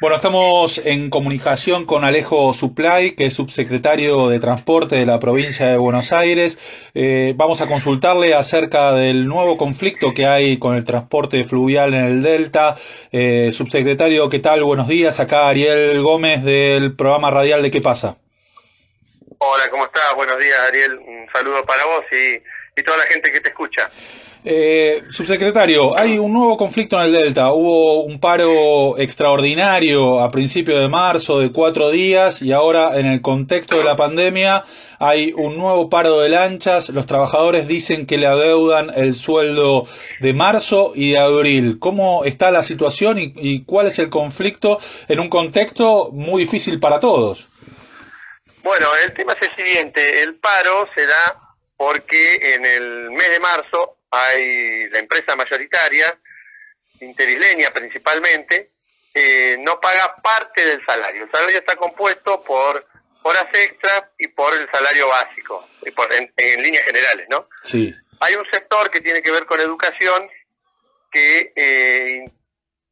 Bueno, estamos en comunicación con Alejo Supply, que es subsecretario de Transporte de la provincia de Buenos Aires. Vamos a consultarle acerca del nuevo conflicto que hay con el transporte fluvial en el Delta. Subsecretario, ¿qué tal? Buenos días. Acá Ariel Gómez del programa radial de ¿Qué pasa? Hola, ¿cómo estás? Buenos días, Ariel. Un saludo para vos y toda la gente que te escucha. Subsecretario, hay un nuevo conflicto en el Delta. Hubo un paro extraordinario a principios de marzo de 4 días y ahora en el contexto de la pandemia hay un nuevo paro de lanchas. Los trabajadores dicen que le adeudan el sueldo de marzo y de abril. ¿Cómo está la situación y cuál es el conflicto en un contexto muy difícil para todos? Bueno, el tema es el siguiente. El paro se da porque en el mes de marzo hay la empresa mayoritaria, Interisleña principalmente, no paga parte del salario. El salario está compuesto por horas extras y por el salario básico, en líneas generales, ¿no? Sí. Hay un sector que tiene que ver con educación que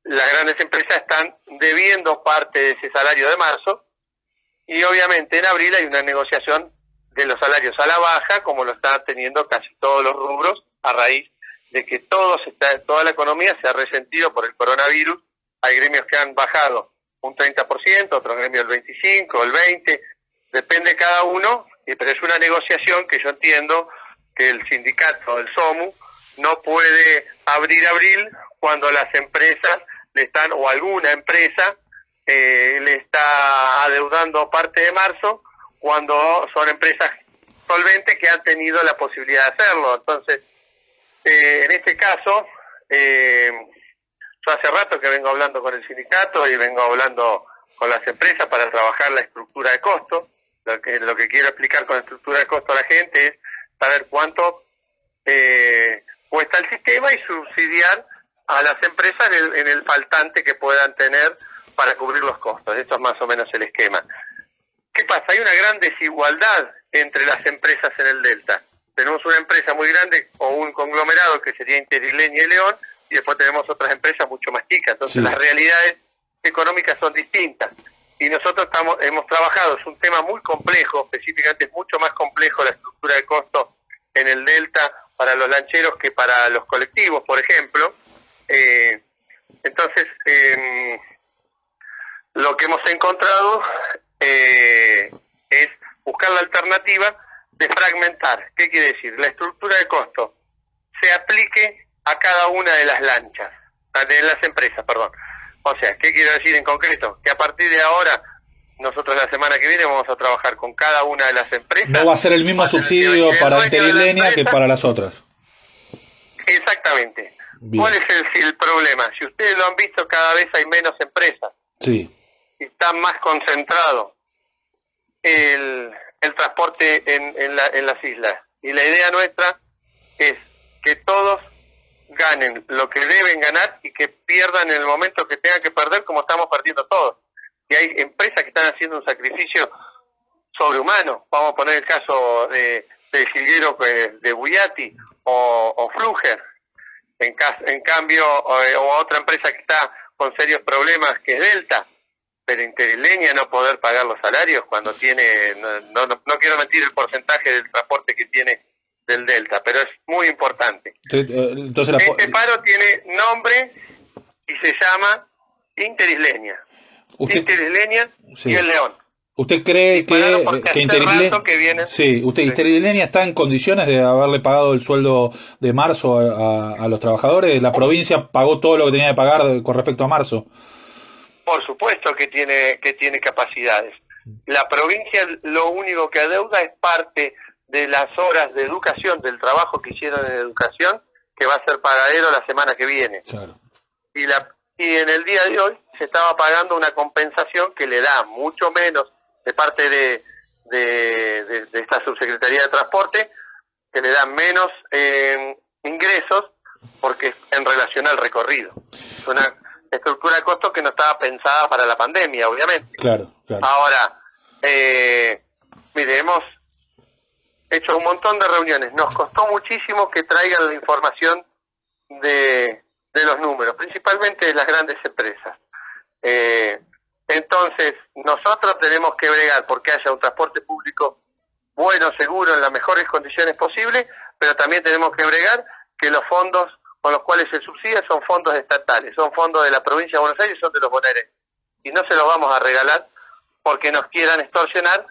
las grandes empresas están debiendo parte de ese salario de marzo y obviamente en abril hay una negociación de los salarios a la baja, como lo están teniendo casi todos los rubros, a raíz de que toda la economía se ha resentido por el coronavirus. Hay gremios que han bajado un 30%, otros gremios el 25%, el 20%, depende cada uno, pero es una negociación que yo entiendo que el sindicato, el SOMU, no puede abrir abril cuando las empresas le están, o alguna empresa le está adeudando parte de marzo, cuando son empresas solventes que han tenido la posibilidad de hacerlo. Entonces, en este caso, yo hace rato que vengo hablando con el sindicato y vengo hablando con las empresas para trabajar la estructura de costo. Lo que quiero explicar con la estructura de costo a la gente es saber cuánto cuesta el sistema y subsidiar a las empresas en el faltante que puedan tener para cubrir los costos. Esto es más o menos el esquema. ¿Qué pasa? Hay una gran desigualdad entre las empresas en el Delta. Tenemos una empresa muy grande o un conglomerado que sería Interisleña y León, y después tenemos otras empresas mucho más chicas. Entonces Sí. Las realidades económicas son distintas. Y nosotros hemos trabajado, es un tema muy complejo, específicamente es mucho más complejo la estructura de costos en el Delta para los lancheros que para los colectivos, por ejemplo. Entonces, lo que hemos encontrado es buscar la alternativa de fragmentar. ¿Qué quiere decir? La estructura de costo se aplique a cada una de las lanchas, de las empresas, perdón. O sea, ¿qué quiero decir en concreto? Que a partir de ahora, nosotros la semana que viene vamos a trabajar con cada una de las empresas. No va a ser el mismo subsidio para Interisleña que para las otras. Exactamente. Bien. ¿Cuál es el problema? Si ustedes lo han visto, cada vez hay menos empresas. Sí. Está más concentrado el transporte en las islas. Y la idea nuestra es que todos ganen lo que deben ganar y que pierdan en el momento que tengan que perder, como estamos perdiendo todos. Y hay empresas que están haciendo un sacrificio sobrehumano. Vamos a poner el caso del jilguero de Buiati o Fluger. En cambio, o otra empresa que está con serios problemas, que es Delta. Pero Interisleña no poder pagar los salarios cuando tiene, no quiero mentir el porcentaje del transporte que tiene del Delta, pero es muy importante. Entonces Este paro tiene nombre y se llama Interisleña. Interisleña sí. Y el León. ¿Usted cree que Interisleña sí, Interisleña está en condiciones de haberle pagado el sueldo de marzo a los trabajadores? ¿La provincia pagó todo lo que tenía que pagar con respecto a marzo? Por supuesto que tiene capacidades. La provincia lo único que adeuda es parte de las horas de educación, del trabajo que hicieron en educación, que va a ser pagadero la semana que viene. Claro. Y en el día de hoy se estaba pagando una compensación que le da mucho menos de parte de esta subsecretaría de transporte, que le da menos ingresos porque en relación al recorrido. Es una estructura de costos que no estaba pensada para la pandemia, obviamente. Claro, claro. Ahora, mire, hemos hecho un montón de reuniones. Nos costó muchísimo que traigan la información de los números, principalmente de las grandes empresas. Entonces, nosotros tenemos que bregar porque haya un transporte público bueno, seguro, en las mejores condiciones posibles, pero también tenemos que bregar que los fondos con los cuales se subsidia son fondos estatales, son fondos de la provincia de Buenos Aires, son de los bonaerenses. Y no se los vamos a regalar porque nos quieran extorsionar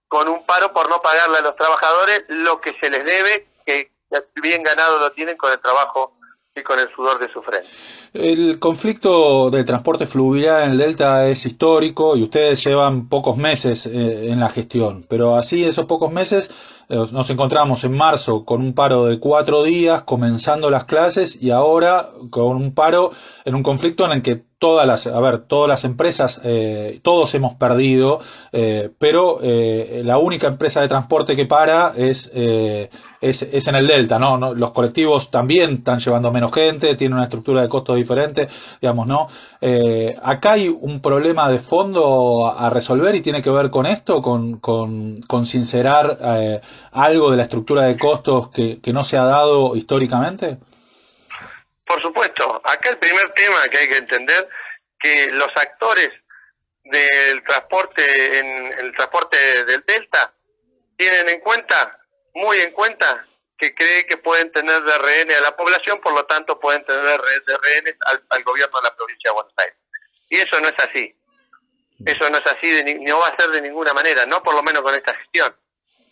con un paro por no pagarle a los trabajadores lo que se les debe, que bien ganado lo tienen con el trabajo y con el sudor de su frente. El conflicto del transporte fluvial en el Delta es histórico y ustedes llevan pocos meses en la gestión, pero así esos pocos meses nos encontramos en marzo con un paro de 4 días, comenzando las clases, y ahora con un paro en un conflicto en el que todas las empresas, todos hemos perdido, pero la única empresa de transporte que para es en el Delta, ¿no? Los colectivos también están llevando menos gente, tienen una estructura de costos diferente, digamos, ¿no? Acá hay un problema de fondo a resolver y tiene que ver con esto, con sincerar algo de la estructura de costos que no se ha dado históricamente. Por supuesto, acá el primer tema que hay que entender, que los actores del transporte, en el transporte del Delta, tienen en cuenta, muy en cuenta, que cree que pueden tener de rehén a la población, por lo tanto pueden tener de rehenes al gobierno de la provincia de Buenos Aires. Y eso no es así. Eso no es así, no va a ser de ninguna manera, no por lo menos con esta gestión.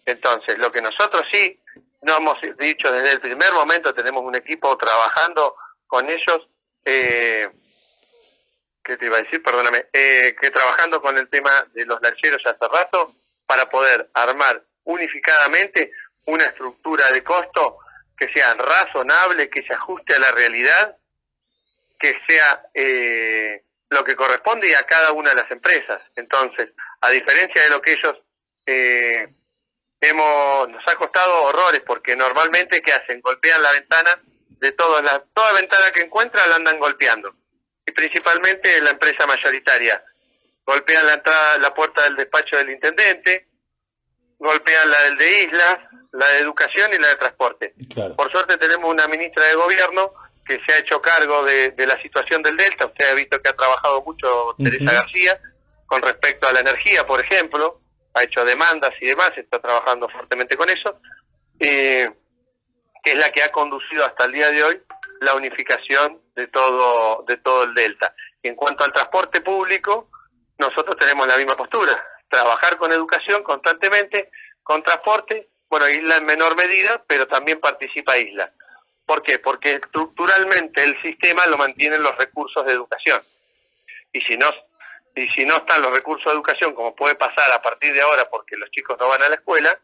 Entonces, lo que nosotros sí, no hemos dicho desde el primer momento, tenemos un equipo trabajando con ellos, ¿qué te iba a decir? Perdóname, que trabajando con el tema de los lancheros ya hace rato, para poder armar unificadamente una estructura de costo que sea razonable, que se ajuste a la realidad, que sea lo que corresponde a cada una de las empresas. Entonces, a diferencia de lo que ellos nos ha costado horrores, porque normalmente ¿qué hacen? Golpean la ventana de toda ventana que encuentran la andan golpeando, y principalmente la empresa mayoritaria. Golpean la puerta del despacho del intendente, golpean la del de Islas, la de Educación y la de Transporte. Claro. Por suerte tenemos una ministra de Gobierno que se ha hecho cargo de la situación del Delta. Usted ha visto que ha trabajado mucho Teresa García con respecto a la energía, por ejemplo, ha hecho demandas y demás, está trabajando fuertemente con eso, que es la que ha conducido hasta el día de hoy la unificación de todo el Delta. En cuanto al transporte público, nosotros tenemos la misma postura, trabajar con educación constantemente, con transporte, bueno, Isla en menor medida, pero también participa Isla. ¿Por qué? Porque estructuralmente el sistema lo mantienen los recursos de educación. Y si no están los recursos de educación, como puede pasar a partir de ahora porque los chicos no van a la escuela,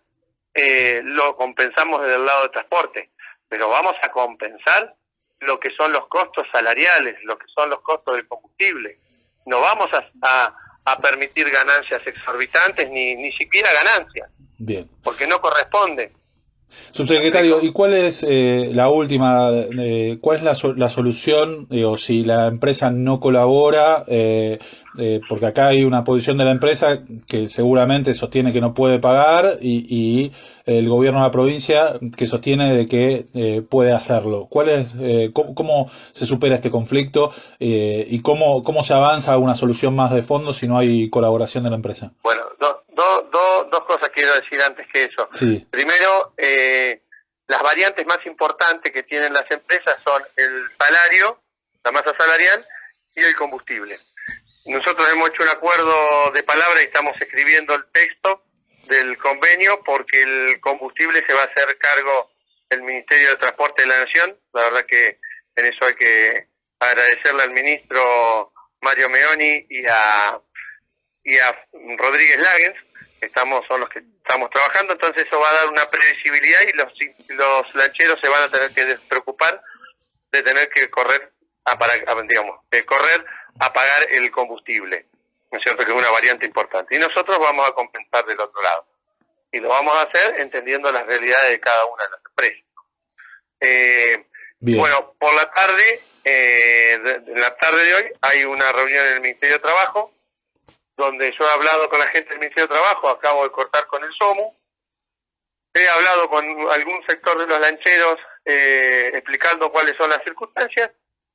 lo compensamos desde el lado de transporte. Pero vamos a compensar lo que son los costos salariales, lo que son los costos del combustible. No vamos a permitir ganancias exorbitantes, ni siquiera ganancias. Bien. Porque no corresponde. Subsecretario, ¿y cuál es la última, cuál es la solución, si la empresa no colabora, porque acá hay una posición de la empresa que seguramente sostiene que no puede pagar y el gobierno de la provincia que sostiene de que puede hacerlo? ¿Cuál es, cómo se supera este conflicto y cómo se avanza a una solución más de fondo si no hay colaboración de la empresa? Bueno, dos cosas quiero decir antes que eso. Sí. Primero, las variantes más importantes que tienen las empresas son el salario, la masa salarial y el combustible. Nosotros hemos hecho un acuerdo de palabra y estamos escribiendo el texto del convenio porque el combustible se va a hacer cargo del Ministerio de Transporte de la Nación. La verdad que en eso hay que agradecerle al ministro Mario Meoni y a Rodríguez Lagens, son los que estamos trabajando. Entonces eso va a dar una previsibilidad y los lancheros se van a tener que despreocupar de tener que correr a pagar el combustible, ¿no es cierto? Que es una variante importante. Y nosotros vamos a compensar del otro lado. Y lo vamos a hacer entendiendo las realidades de cada una de las empresas. Bueno, por la tarde, en la tarde de hoy, hay una reunión en el Ministerio de Trabajo, donde yo he hablado con la gente del Ministerio de Trabajo, acabo de cortar con el SOMU, he hablado con algún sector de los lancheros explicando cuáles son las circunstancias,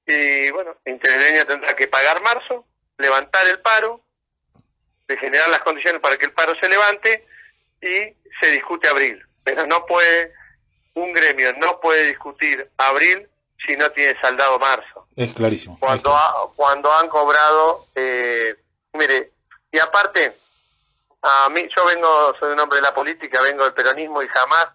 y bueno, Interleña tendrá que pagar marzo, levantar el paro, de generar las condiciones para que el paro se levante y se discute abril. Pero no puede, un gremio no puede discutir abril si no tiene saldado marzo. Es clarísimo. Cuando han cobrado, mire, y aparte, a mí, soy un hombre de la política, vengo del peronismo y jamás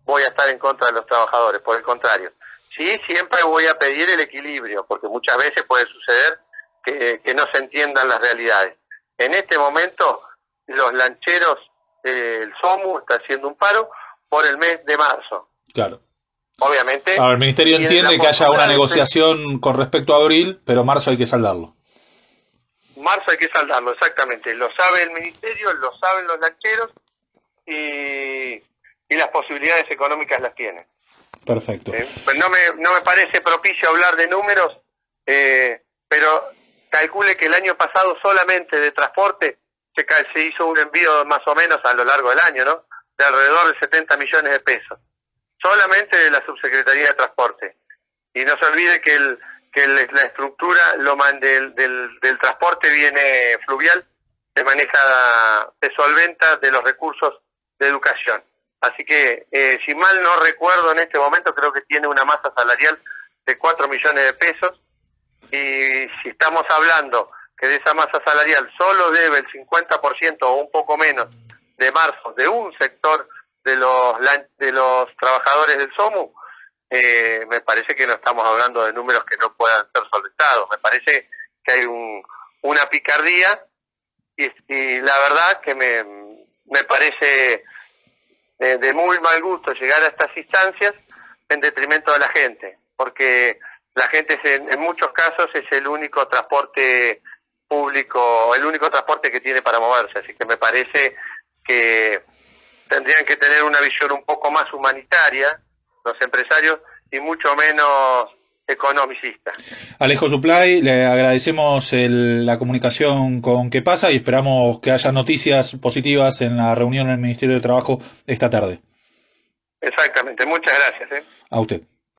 voy a estar en contra de los trabajadores, por el contrario. Sí, siempre voy a pedir el equilibrio, porque muchas veces puede suceder que no se entiendan las realidades. En este momento, los lancheros, el SOMU está haciendo un paro por el mes de marzo. Claro. Obviamente. Ahora, el Ministerio entiende que haya una negociación con respecto a abril, pero marzo hay que saldarlo. Marzo hay que saldarlo, exactamente. Lo sabe el Ministerio, lo saben los lancheros y las posibilidades económicas las tienen. Perfecto. Pues no me parece propicio hablar de números, pero calcule que el año pasado solamente de transporte se hizo un envío más o menos a lo largo del año, ¿no? De alrededor de 70 millones de pesos. Solamente de la Subsecretaría de Transporte. Y no se olvide que la estructura del transporte viene fluvial, se solventa de los recursos de educación. Así que, si mal no recuerdo en este momento, creo que tiene una masa salarial de 4 millones de pesos. Y si estamos hablando que de esa masa salarial solo debe el 50% o un poco menos de marzo de un sector de los trabajadores del SOMU, me parece que no estamos hablando de números que no puedan ser solventados. Me parece que hay una picardía y la verdad que me parece de muy mal gusto llegar a estas instancias en detrimento de la gente, porque la gente en muchos casos es el único transporte público, el único transporte que tiene para moverse, así que me parece que tendrían que tener una visión un poco más humanitaria los empresarios y mucho menos economicista. Alejo Supply, le agradecemos la comunicación con ¿Qué pasa? Y esperamos que haya noticias positivas en la reunión en el Ministerio de Trabajo esta tarde. Exactamente, muchas gracias. A usted.